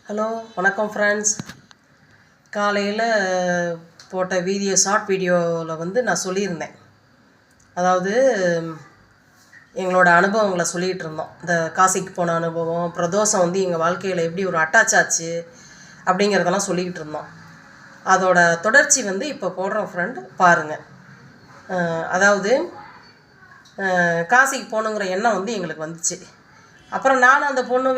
Hello வணக்கம் friends. காலையில் போட்ட ஷார்ட் வீடியோவில் நான் சொல்லியிருந்தேன். அதாவது எங்களோட அனுபவங்களை சொல்லிகிட்டு இருந்தோம். இந்த காசிக்கு போன அனுபவம், பிரதோஷம் எங்கள் வாழ்க்கையில் எப்படி ஒரு அட்டாச் ஆச்சு அப்படிங்கிறதெல்லாம் சொல்லிக்கிட்டு இருந்தோம். அதோட தொடர்ச்சி இப்போ போடுறோம் ஃப்ரெண்டு, பாருங்கள். அதாவது காசிக்கு போகணுங்கிற எண்ணம் எங்களுக்கு வந்துச்சு. அப்புறம் நானும் அந்த பொண்ணு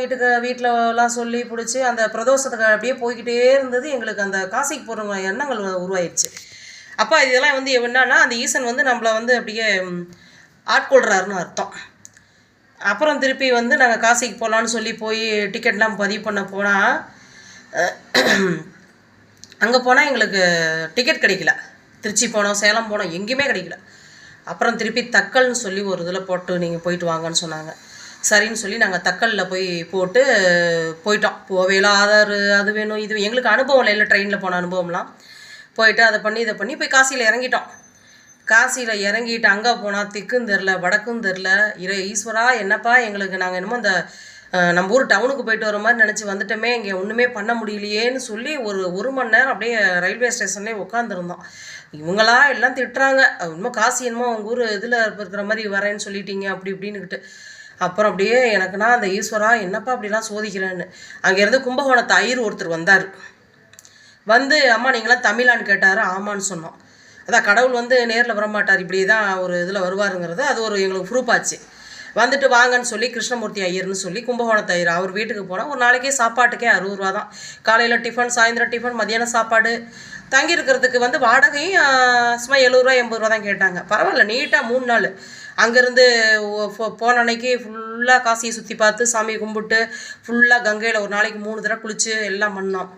வீட்டிலலாம் சொல்லி பிடிச்சி அந்த பிரதோஷத்துக்கு அப்படியே போய்கிட்டே இருந்தது. எங்களுக்கு அந்த காசிக்கு போகிற எண்ணங்கள் உருவாயிடுச்சு. அப்போ இதெல்லாம் என்னன்னா அந்த ஈசன் நம்மளை அப்படியே ஆட்கொள்கிறாருன்னு அர்த்தம். அப்புறம் திருப்பி நாங்கள் காசிக்கு போகலான்னு சொல்லி போய் டிக்கெட்லாம் பதிவு பண்ண போனால் அங்கே போனால் எங்களுக்கு டிக்கெட் கிடைக்கல. திருச்சி போனோம், சேலம் போனோம், எங்கேயுமே கிடைக்கல. அப்புறம் திருப்பி தக்கல்னு சொல்லி ஒரு இதில் போட்டு நீங்கள் போயிட்டு வாங்கன்னு சொன்னாங்க. சரின்னு சொல்லி நாங்கள் தக்கலில் போட்டு போயிட்டோம். போவேல ஆதார் அது வேணும் இது எங்களுக்கு அனுபவம் இல்லை, ட்ரெயினில் போன அனுபவம்லாம். போயிட்டு இதை பண்ணி போய் காசியில் இறங்கிட்டோம். காசியில் இறங்கிட்டு அங்கே போனால் திக்கும் தெரில வடக்கும் தெரில. ஈஸ்வரா என்னப்பா எங்களுக்கு நாங்கள் என்னமோ அந்த நம்ம ஊர் டவுனுக்கு போயிட்டு வர மாதிரி நினச்சி வந்துட்டோமே, இங்கே ஒன்றுமே பண்ண முடியலையேன்னு சொல்லி ஒரு மணி நேரம் அப்படியே ரயில்வே ஸ்டேஷன்லேயே உட்காந்துருந்தோம். இவங்களா எல்லாம் திட்டுறாங்க, இன்னும் காசி என்னமோ உங்கள் ஊர் இதில் இருக்கிற மாதிரி வரேன்னு சொல்லிட்டீங்க அப்படி இப்படின்னுக்கிட்டு. அப்புறம் அப்படியே எனக்குன்னா அந்த ஈஸ்வரா என்னப்பா அப்படிலாம் சோதிக்கிறேன்னு. அங்கேருந்து கும்பகோணத்து ஐயர் ஒருத்தர் வந்தார். அம்மா நீங்களாம் தமிழான்னு கேட்டார். ஆமான்னு சொன்னோம். அதான் கடவுள் நேரில் வரமாட்டார், இப்படி தான் ஒரு இதில் வருவாருங்கிறது அது ஒரு எங்களுக்கு ப்ரூஃப் ஆச்சு. வந்துட்டு வாங்கன்னு சொல்லி கிருஷ்ணமூர்த்தி ஐயர்னு சொல்லி கும்பகோணத்து ஐயர் அவர் வீட்டுக்கு போனால் ஒரு நாளைக்கே சாப்பாட்டுக்கே 60 ரூபா தான். காலையில் டிஃபன், சாயந்தரம் டிஃபன், மத்தியானம் சாப்பாடு, தங்கியிருக்கிறதுக்கு வாடகையும் சும்மா 70 ரூபா 80 ரூபா தான் கேட்டாங்க. பரவாயில்ல, நீட்டாக 3 நாள் அங்கேருந்து போன அன்னைக்கு ஃபுல்லாக காசியை சுற்றி பார்த்து சாமியை கும்பிட்டு ஃபுல்லாக கங்கையில் ஒரு நாளைக்கு 3 தடவை குளித்து எல்லாம் பண்ணோம்.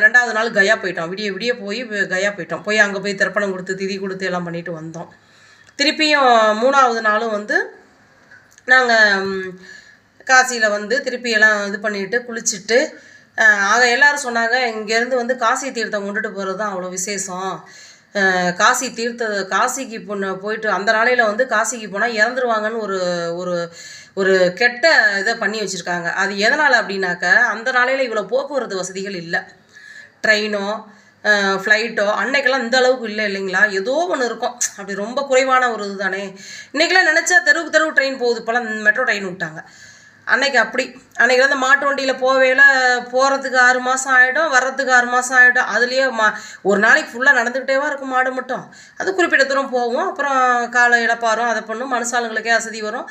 2வது நாள் கயா போயிட்டோம். விடிய போய் கயா போயிட்டோம். போய் அங்கே போய் தர்ப்பணம் கொடுத்து திதி கொடுத்து எல்லாம் பண்ணிட்டு வந்தோம். திருப்பியும் 3வது நாளும் நாங்கள் காசியில் திருப்பி எல்லாம் இது பண்ணிவிட்டு குளிச்சுட்டு ஆக எல்லோரும் சொன்னாங்க, இங்கேருந்து காசி தீர்த்தம் கொண்டுட்டு போகிறது தான் அவ்வளோ விசேஷம். காசிக்கு போயிட்டு அந்த நாளையில் காசிக்கு போனால் இறந்துருவாங்கன்னு ஒரு ஒரு கெட்ட இதை பண்ணி வச்சுருக்காங்க. அது எதனால் அப்படின்னாக்க அந்த நாளையில் இவ்வளோ போக்குவரத்து வசதிகள் இல்லை. ட்ரெயினோ ஃப்ளைட்டோ அன்னைக்கெல்லாம் இந்த அளவுக்கு இல்லை இல்லைங்களா, ஏதோ ஒன்று இருக்கும். அப்படி ரொம்ப குறைவான ஒரு இது தானே. இன்றைக்கெல்லாம் நினச்சா தெருவு ட்ரெயின் போகுது. இப்போலாம் மெட்ரோ ட்ரெயின் விட்டாங்க. அன்னைக்கு அன்றைக்கெல்லாம் அந்த மாட்டு வண்டியில் போகிறதுக்கு 6 மாதம் ஆகிடும், வர்றதுக்கு 6 மாதம் ஆகிடும். அதுலேயே ஒரு நாளைக்கு ஃபுல்லாக நடந்துக்கிட்டேவா இருக்கும் மாடு மட்டும். அது குறிப்பிட்ட தூரம் போகும். அப்புறம் காலை இழப்பாரும் அதை பண்ணும், மனுஷாளுங்களுக்கே அசதி வரும்.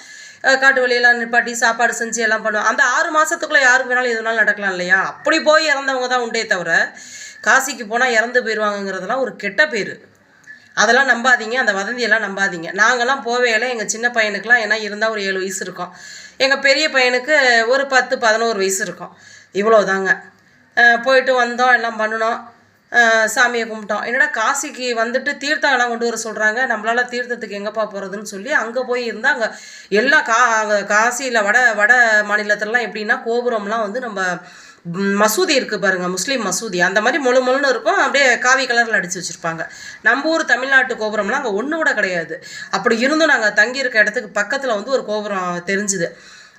காட்டு வழியெல்லாம் நிப்பாட்டி சாப்பாடு செஞ்சு எல்லாம் பண்ணுவோம். அந்த 6 மாதத்துக்குள்ளே யாருக்கு வேணாலும் எது வேணாலும் நடக்கலாம் இல்லையா. அப்படி போய் இறந்தவங்க தான் உண்டே தவிர காசிக்கு போனால் இறந்து போயிடுவாங்கங்கிறதெல்லாம் ஒரு கெட்ட பேர். அதெல்லாம் நம்பாதீங்க, அந்த வதந்தியெல்லாம் நம்பாதீங்க. நாங்கள்லாம் போவேல எங்கள் சின்ன பையனுக்கெலாம் ஏன்னா இருந்தால் ஒரு 7 வயசு இருக்கும். எங்கள் பெரிய பையனுக்கு ஒரு 10-11 வயசு இருக்கும். இவ்வளோ தாங்க. போயிட்டு வந்தோம், எல்லாம் பண்ணினோம், சாமியை கும்பிட்டோம். என்னடா காசிக்கு தீர்த்தம் எல்லாம் கொண்டு வர சொல்கிறாங்க, நம்மளால் தீர்த்தத்துக்கு எங்கேப்பா போகிறதுன்னு சொல்லி அங்கே போய் இருந்தால் அங்கே எல்லாம் அங்கே காசியில் வட மாநிலத்திலலாம் எப்படின்னா கோபுரம்லாம் நம்ம மசூதி இருக்குது பாருங்கள், முஸ்லீம் மசூதி அந்த மாதிரி மொழுன்னு இருக்கும். அப்படியே காவி கலரில் அடித்து வச்சுருப்பாங்க. நம்ம ஊர் தமிழ்நாட்டு கோபுரம்லாம் அங்கே ஒன்று கூட கிடையாது. அப்படி இருந்தும் நாங்கள் தங்கியிருக்க இடத்துக்கு பக்கத்தில் ஒரு கோபுரம் தெரிஞ்சுது.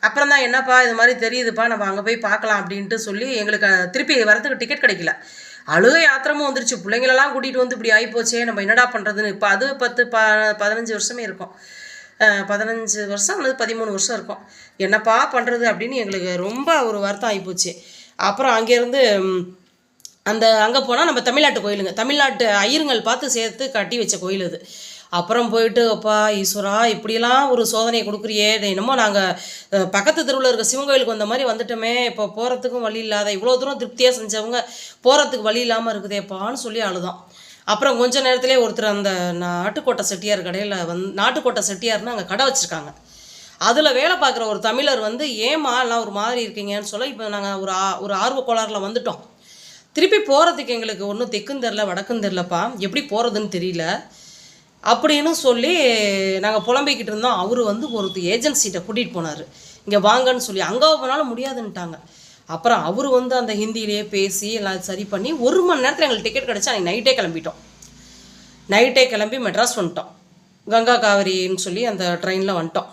அப்புறம் தான் என்னப்பா இது மாதிரி தெரியுதுப்பா, நம்ம அங்கே போய் பார்க்கலாம் அப்படின்ட்டு சொல்லி எங்களுக்கு திருப்பி வரத்துக்கு டிக்கெட் கிடைக்கல. அழுகை ஆத்திரமும் வந்துருச்சு. பிள்ளைங்களெல்லாம் கூட்டிகிட்டு இப்படி ஆகிப்போச்சே, நம்ம என்னடா பண்ணுறதுன்னு. இப்போ அது 10-15 வருஷமே இருக்கும். 15 வருஷம் அல்லது 13 வருஷம் இருக்கும். என்னப்பா பண்ணுறது அப்படின்னு எங்களுக்கு ரொம்ப ஒரு வருத்தம் ஆகிப்போச்சு. அப்புறம் அங்கேருந்து அங்கே போனால் நம்ம தமிழ்நாட்டு கோயிலுங்க, தமிழ்நாட்டு ஐயருங்கள் பார்த்து சேர்த்து கட்டி வச்ச கோயில் அது. அப்புறம் போயிட்டு அப்பா ஈஸ்வரா இப்படியெல்லாம் ஒரு சோதனையை கொடுக்குறியே, என்னமோ நாங்கள் பக்கத்து தெருவில் இருக்க சிவன் கோயிலுக்கு வந்த மாதிரி வந்துட்டோமே, இப்போ போகிறதுக்கும் வழி இல்லாத, இவ்வளோ தூரம் திருப்தியாக செஞ்சவங்க போகிறதுக்கு வழி இல்லாமல் இருக்குதேப்பான்னு சொல்லி அழுதோம். அப்புறம் கொஞ்ச நேரத்துலேயே ஒருத்தர் அந்த நாட்டுக்கோட்டை செட்டியார் கடையில் நாட்டுக்கோட்டை செட்டியார்னு அங்கே கடை வச்சுருக்காங்க. அதில் வேலை பார்க்குற ஒரு தமிழர் ஏமா எல்லாம் ஒரு மாதிரி இருக்கீங்கன்னு சொல்ல, இப்போ நாங்கள் ஒரு ஆர்வ கோளாறில் வந்துட்டோம். திருப்பி போகிறதுக்கு எங்களுக்கு ஒன்றும் தெற்கும் தெரில வடக்கும் தெரிலப்பா, எப்படி போகிறதுன்னு தெரியல அப்படின்னு சொல்லி நாங்கள் புலம்பிக்கிட்டு இருந்தோம். அவர் ஒரு ஏஜென்சிகிட்ட கூட்டிகிட்டு போனார், இங்கே வாங்கன்னு சொல்லி. அங்கே போனாலும் முடியாதுன்ட்டாங்க. அப்புறம் அவர் அந்த ஹிந்தியிலேயே பேசி எல்லாம் சரி பண்ணி 1 மணி நேரத்தில் எங்களுக்கு டிக்கெட் கிடச்சி அன்றைக்கி நைட்டே கிளம்பி மெட்ராஸ் வந்துட்டோம். கங்கா காவிரின்னு சொல்லி அந்த ட்ரெயினில் வந்துட்டோம்.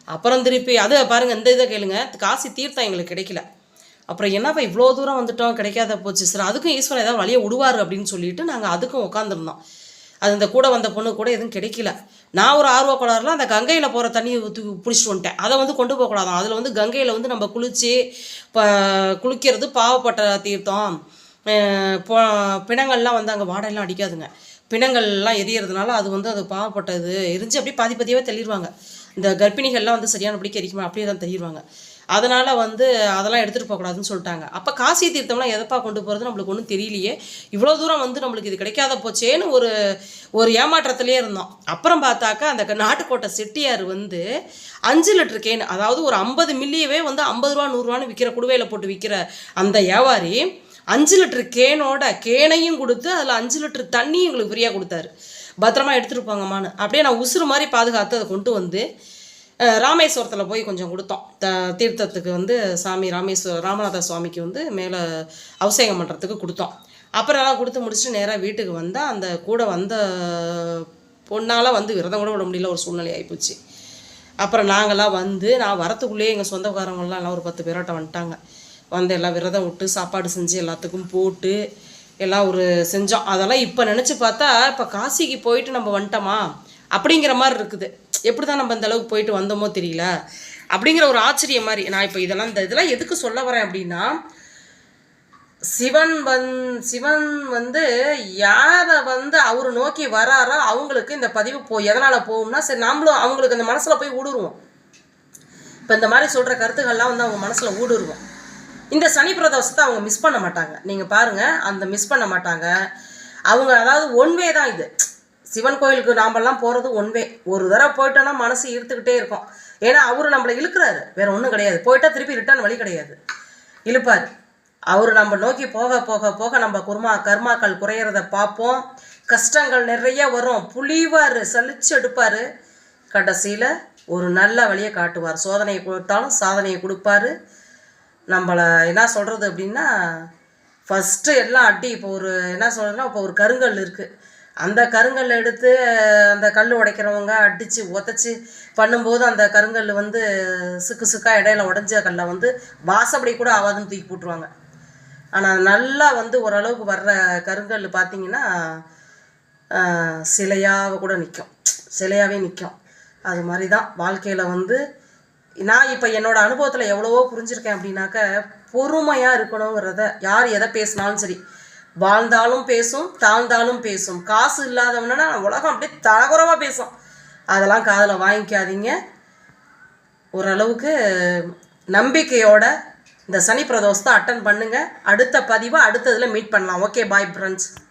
அப்புறம் திருப்பி அது பாருங்கள், இந்த இதை கேளுங்க, காசி தீர்த்தம் எங்களுக்கு கிடைக்கல. அப்புறம் என்னப்பா இவ்வளோ தூரம் வந்துட்டோம் கிடைக்காத போச்சு சார், அதுக்கும் ஈஸ்வரன் ஏதாவது வழியை விடுவார் அப்படின்னு சொல்லிட்டு நாங்கள் அதுக்கும் உட்காந்துருந்தோம். அது இந்த கூட வந்த பொண்ணு கூட எதுவும் கிடைக்கல. நான் ஒரு ஆர்வ கோளாறுல அந்த கங்கையில் போகிற தண்ணியை பிடிச்சிட்டு வந்துட்டேன். அதை வந்து கொண்டு போகக்கூடாதான். அதில் வந்து கங்கையில் வந்து நம்ம குளித்து குளிக்கிறது பாவப்பட்ட தீர்த்தம். பிணங்கள்லாம் வந்து அங்கே வாடையெல்லாம் அடிக்காதுங்க. பிணங்கள்லாம் எரியறதுனால அது வந்து அது பாவப்பட்டது எரிஞ்சு அப்படியே பாதி பாதியாகவே தள்ளிடுவாங்க. இந்த கர்ப்பிணிகள்லாம் வந்து சரியானபடிக்கு எரிக்குமா அப்படியே தான் தள்ளிடுவாங்க. அதனால் வந்து அதெல்லாம் எடுத்துகிட்டு போகக்கூடாதுன்னு சொல்லிட்டாங்க. அப்போ காசி தீர்த்தம்லாம் எதப்பா கொண்டு போகிறது நம்மளுக்கு ஒன்றும் தெரியலையே, இவ்வளோ தூரம் வந்து நம்மளுக்கு இது கிடைக்காத போச்சேன்னு ஒரு ஏமாற்றத்திலே இருந்தோம். அப்புறம் பார்த்தாக்கா அந்த நாட்டுக்கோட்டை செட்டியார் வந்து 5 லிட்டர் கேன், அதாவது ஒரு 50 மில்லியவே வந்து 50 ரூபா 100 ரூபான்னு விற்கிற குடுவையில் போட்டு விற்கிற அந்த வியாபாரி 5 லிட்டர் கேனையும் கொடுத்து அதில் 5 லிட்டர் தண்ணியும் எங்களுக்கு ஃப்ரீயாக கொடுத்தாரு. பத்திரமா எடுத்துகிட்டு போங்கம்மான்னு. அப்படியே நான் உசுறு மாதிரி பாதுகாத்து அதை கொண்டு வந்து ராமேஸ்வரத்தில் போய் கொஞ்சம் கொடுத்தோம். தீர்த்தத்துக்கு வந்து சாமி ராமநாத சுவாமிக்கு வந்து மேலே அபிஷேகம் பண்ணுறதுக்கு கொடுத்தோம். அப்புறம் எல்லாம் கொடுத்து முடிச்சுட்டு நேராக வீட்டுக்கு வந்தால் அந்த கூட வந்த பொண்ணால் வந்து விரதம் கூட விட முடியல ஒரு சூழ்நிலை ஆகிப்போச்சு. அப்புறம் நாங்கள்லாம் வந்து நான் வரத்துக்குள்ளேயே எங்கள் சொந்தக்காரங்களாம் எல்லாம் ஒரு 10 பேராட்ட வந்துட்டாங்க. வந்து எல்லாம் விரதம் விட்டு சாப்பாடு செஞ்சு எல்லாத்துக்கும் போட்டு எல்லாம் ஒரு செஞ்சோம். அதெல்லாம் இப்போ நினச்சி பார்த்தா இப்போ காசிக்கு போயிட்டு நம்ம வந்துட்டோமா அப்படிங்கிற மாதிரி இருக்குது. எப்படி தான் நம்ம இந்த அளவுக்கு போயிட்டு வந்தோமோ தெரியல அப்படிங்கிற ஒரு ஆச்சரியம் மாதிரி. நான் இப்போ இதெல்லாம் எதுக்கு சொல்ல வரேன் அப்படின்னா, சிவன் வந்து யாரை வந்து அவர் நோக்கி வராரோ அவங்களுக்கு இந்த பதிவு எதனால் போகும்னா, சரி நாமளும் அவங்களுக்கு அந்த மனசில் போய் ஊடுருவோம். இப்போ இந்த மாதிரி சொல்கிற கருத்துக்கள்லாம் வந்து அவங்க மனசில் ஊடுருவோம். இந்த சனி பிரதோஷத்தை அவங்க மிஸ் பண்ண மாட்டாங்க. நீங்கள் பாருங்கள், அந்த மிஸ் பண்ண மாட்டாங்க அவங்க. அதாவது ஒன்வே தான் இது. சிவன் கோயிலுக்கு நாமெல்லாம் போகிறது ஒன்வே. ஒரு தடவை போயிட்டோன்னா மனசு இழுத்துக்கிட்டே இருக்கும். ஏன்னா அவர் நம்மளை இழுக்கிறாரு, வேறு ஒன்றும் கிடையாது. போயிட்டா திருப்பி ரிட்டர்ன் வழி கிடையாது, இழுப்பார். அவர் நம்ம நோக்கி போக போக போக நம்ம கர்மாக்கள் குறையிறத பார்ப்போம். கஷ்டங்கள் நிறைய வரும், புளிவார், சலிச்சு எடுப்பார். கடைசியில் ஒரு நல்ல வழியை காட்டுவார். சோதனையை கொடுத்தாலும் சாதனையை கொடுப்பாரு. நம்மளை என்ன சொல்கிறது அப்படின்னா, ஃபஸ்ட்டு எல்லாம் அடி. இப்போ என்ன சொல்கிறதுன்னா, இப்போ ஒரு கருங்கல் இருக்குது. அந்த கருங்கல்லை எடுத்து அந்த கல் உடைக்கிறவங்க அடித்து உதச்சி பண்ணும்போது அந்த கருங்கல் வந்து சுக்காக இடையில உடஞ்ச கல்லை வந்து வாசப்படி கூட ஆகாதுன்னு தூக்கி போட்டுருவாங்க. ஆனால் நல்லா வந்து ஓரளவுக்கு வர்ற கருங்கல் பார்த்திங்கன்னா சிலையாக கூட நிற்கும், சிலையாகவே நிற்கும். அது மாதிரி தான் வாழ்க்கையில் வந்து நான் இப்போ என்னோடய அனுபவத்தில் எவ்வளவோ புரிஞ்சுருக்கேன். அப்படின்னாக்க பொறுமையாக இருக்கணுங்கிறத, யார் எதை பேசினாலும் சரி, வாழ்ந்தாலும் பேசும் தாழ்ந்தாலும் பேசும். காசு இல்லாதவனா உலகம் அப்படியே தரகுறவாக பேசும். அதெல்லாம் காதில் வாங்கிக்காதீங்க. ஓரளவுக்கு நம்பிக்கையோட இந்த சனி பிரதோஷத்தை அட்டன் பண்ணுங்கள். அடுத்த பதிவை அடுத்ததில் மீட் பண்ணலாம். Okay, bye friends.